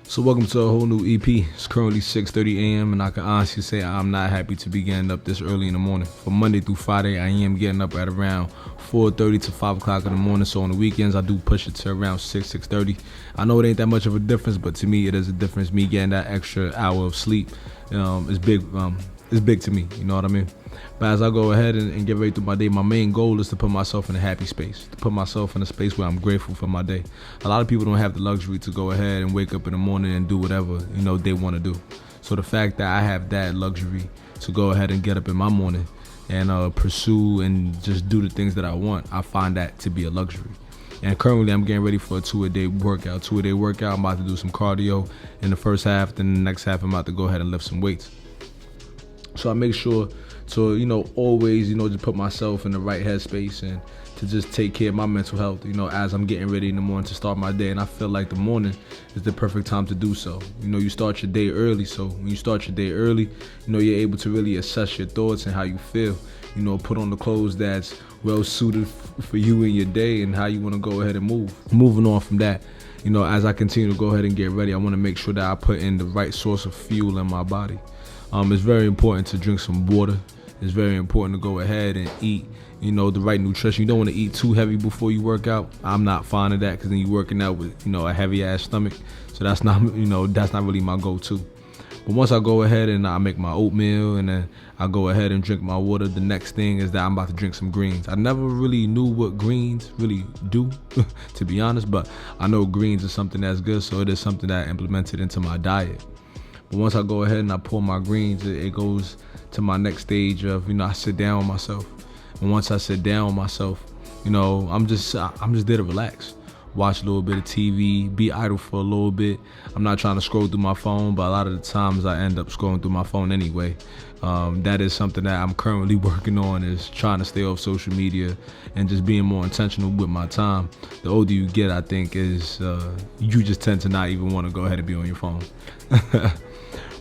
So welcome to a whole new EP. It's currently 6:30 a.m. and I can honestly say I'm not happy to be getting up this early in the morning. From Monday through Friday, I am getting up at around 4:30 to 5 o'clock in the morning. So on the weekends, I do push it to around 6:30. I know it ain't that much of a difference, but to me, it is a difference. Me getting that extra hour of sleep is big. It's big to me. You know what I mean? But as I go ahead and get ready through my day, my main goal is to put myself in a happy space, to put myself in a space where I'm grateful for my day. A lot of people don't have the luxury to go ahead and wake up in the morning and do whatever, they want to do. So the fact that I have that luxury to go ahead and get up in my morning and pursue and just do the things that I want, I find that to be a luxury. And currently I'm getting ready for a two-a-day workout. I'm about to do some cardio in the first half, then the next half I'm about to go ahead and lift some weights. So I make sure to, always, just put myself in the right headspace and to just take care of my mental health, as I'm getting ready in the morning to start my day. And I feel like the morning is the perfect time to do so. You start your day early. So when you start your day early, you're able to really assess your thoughts and how you feel. Put on the clothes that's well suited for you in your day and how you want to go ahead and move. Moving on from that, as I continue to go ahead and get ready, I want to make sure that I put in the right source of fuel in my body. It's very important to drink some water. It's very important to go ahead and eat, the right nutrition. You don't want to eat too heavy before you work out. I'm not fond of that because then you're working out with, a heavy ass stomach. So that's not, that's not really my go-to. But once I go ahead and I make my oatmeal and then I go ahead and drink my water, the next thing is that I'm about to drink some greens. I never really knew what greens really do, to be honest, but I know greens is something that's good. So it is something that I implemented into my diet. But once I go ahead and I pour my greens, it goes to my next stage of, I sit down with myself. And once I sit down with myself, I'm just there to relax. Watch a little bit of TV, be idle for a little bit. I'm not trying to scroll through my phone, but a lot of the times I end up scrolling through my phone anyway. That is something that I'm currently working on, is trying to stay off social media and just being more intentional with my time. The older you get, I think, is you just tend to not even want to go ahead and be on your phone.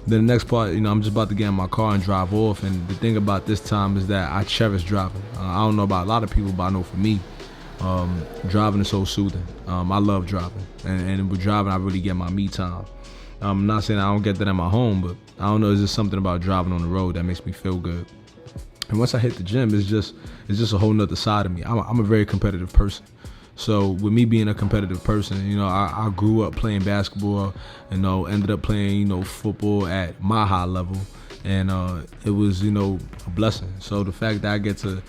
Then the next part, I'm just about to get in my car and drive off. And the thing about this time is that I cherish driving. I don't know about a lot of people, but I know for me, driving is so soothing. I love driving. And with driving, I really get my me time. I'm not saying I don't get that at my home, but I don't know, there's just something about driving on the road that makes me feel good. And once I hit the gym, it's just a whole nother side of me. I'm a very competitive person. So with me being a competitive person, I grew up playing basketball, ended up playing, football at my high level. And it was, a blessing. So the fact that I get to,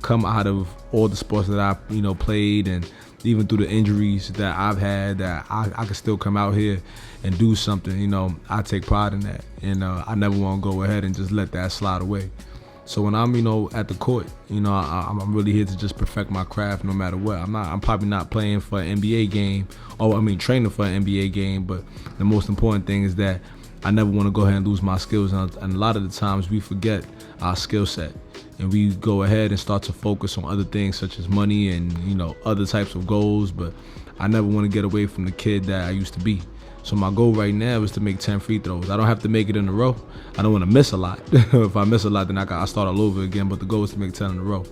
come out of all the sports that I, played, and even through the injuries that I've had, that I can still come out here and do something, I take pride in that. And I never want to go ahead and just let that slide away. So when I'm, at the court, I'm really here to just perfect my craft no matter what. I'm probably not playing for an NBA game, training for an NBA game, but the most important thing is that I never want to go ahead and lose my skills. And a lot of the times we forget our skill set and we go ahead and start to focus on other things such as money and, other types of goals. But I never want to get away from the kid that I used to be. So my goal right now is to make 10 free throws. I don't have to make it in a row. I don't want to miss a lot. If I miss a lot, then I start all over again. But the goal is to make 10 in a row.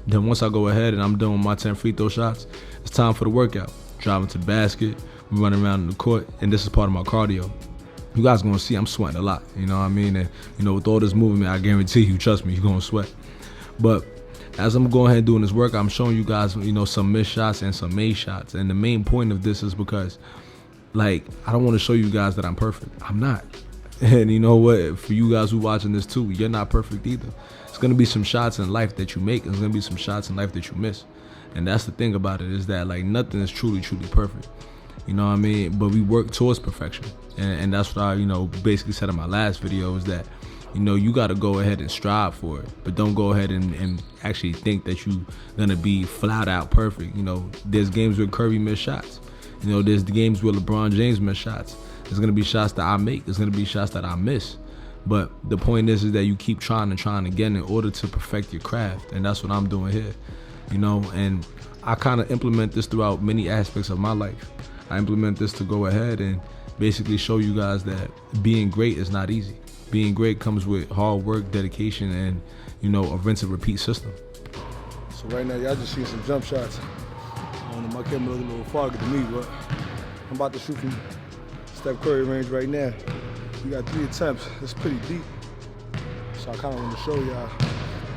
Then once I go ahead and I'm done with my 10 free throw shots, it's time for the workout. Driving to the basket, running around in the court, and this is part of my cardio. You guys are going to see I'm sweating a lot, you know what I mean? And, with all this movement, I guarantee you, trust me, you're going to sweat. But as I'm going ahead and doing this work, I'm showing you guys, some missed shots and some made shots. And the main point of this is because, I don't want to show you guys that I'm perfect. I'm not. And you know what? For you guys who watching this too, you're not perfect either. It's going to be some shots in life that you make. There's going to be some shots in life that you miss. And that's the thing about it, is that nothing is truly, truly perfect. You know what I mean? But we work towards perfection. And that's what I, basically said in my last video, is that, you got to go ahead and strive for it. But don't go ahead and actually think that you're going to be flat out perfect. There's games where Curry missed shots. There's the games where LeBron James missed shots. There's going to be shots that I make. There's going to be shots that I miss. But the point is that you keep trying again in order to perfect your craft. And that's what I'm doing here. And I kind of implement this throughout many aspects of my life. I implement this to go ahead and basically show you guys that being great is not easy. Being great comes with hard work, dedication, and, a rinse and repeat system. So right now, y'all just see some jump shots. My camera looking a little foggy to me, but I'm about to shoot from Steph Curry range right now. We got 3 attempts. It's pretty deep. So I kind of want to show y'all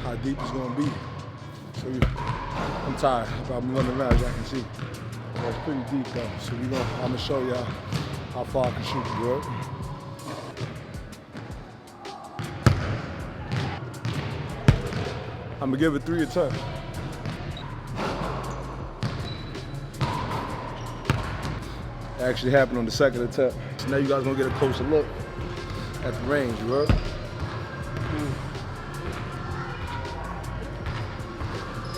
how deep it's going to be. So I'm tired. I'm running around, as y'all can see. But it's pretty deep though. So I'm going to show y'all how far I can shoot the bro. I'm going to give it 3 attempts. It actually happened on the second attempt. So now you guys going to get a closer look at the range, bro.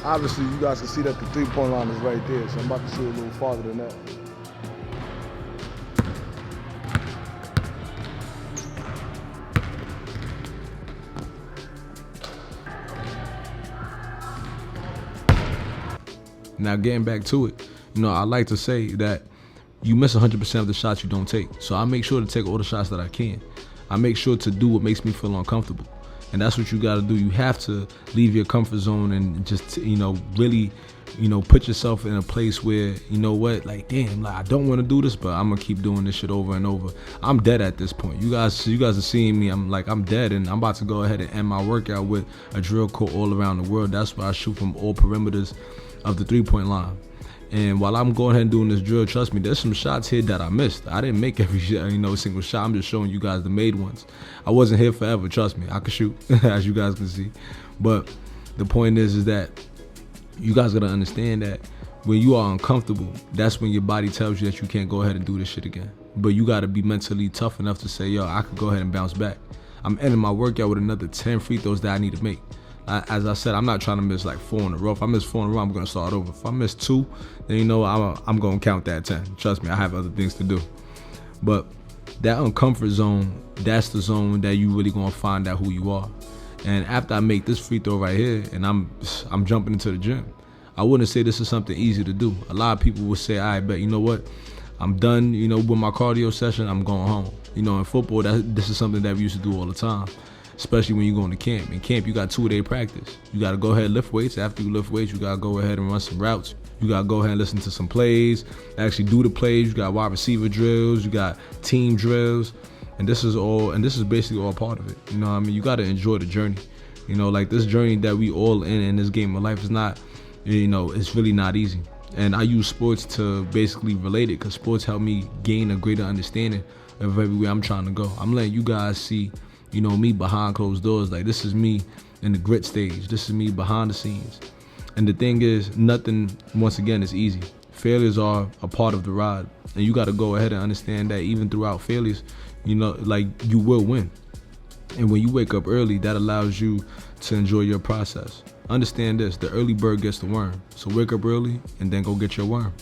Obviously, you guys can see that the 3-point line is right there, so I'm about to shoot a little farther than that. Now getting back to it, I like to say that you miss 100% of the shots you don't take. So I make sure to take all the shots that I can. I make sure to do what makes me feel uncomfortable. And that's what you got to do. You have to leave your comfort zone and just, really, put yourself in a place where, like, damn, like I don't want to do this, but I'm going to keep doing this shit over and over. I'm dead at this point. You guys are seeing me. I'm dead, and I'm about to go ahead and end my workout with a drill court all around the world. That's where I shoot from all perimeters of the 3-point line. And while I'm going ahead and doing this drill, trust me, there's some shots here that I missed. I didn't make every single shot. I'm just showing you guys the made ones. I wasn't here forever, trust me. I could shoot, as you guys can see. But the point is that you guys gotta understand that when you are uncomfortable, that's when your body tells you that you can't go ahead and do this shit again. But you gotta be mentally tough enough to say, yo, I could go ahead and bounce back. I'm ending my workout with another 10 free throws that I need to make. As I said, I'm not trying to miss like 4 in a row. If I miss 4 in a row, I'm going to start over. If I miss 2, then I'm going to count that 10. Trust me, I have other things to do. But that uncomfort zone, that's the zone that you really going to find out who you are. And after I make this free throw right here, and I'm jumping into the gym, I wouldn't say this is something easy to do. A lot of people would say, I bet, you know what? I'm done, with my cardio session, I'm going home. In football, this is something that we used to do all the time. Especially when you go into camp. In camp, you got 2-a-day practice. You got to go ahead and lift weights. After you lift weights, you got to go ahead and run some routes. You got to go ahead and listen to some plays, actually do the plays. You got wide receiver drills. You got team drills. And this is basically all part of it. You got to enjoy the journey. Like this journey that we all in this game of life is not, it's really not easy. And I use sports to basically relate it because sports help me gain a greater understanding of everywhere I'm trying to go. I'm letting you guys see me behind closed doors. Like this is me in the grit stage. This is me behind the scenes. And the thing is, nothing, once again, is easy. Failures are a part of the ride. And you got to go ahead and understand that even throughout failures, like you will win. And when you wake up early, that allows you to enjoy your process. Understand this, the early bird gets the worm. So wake up early and then go get your worm.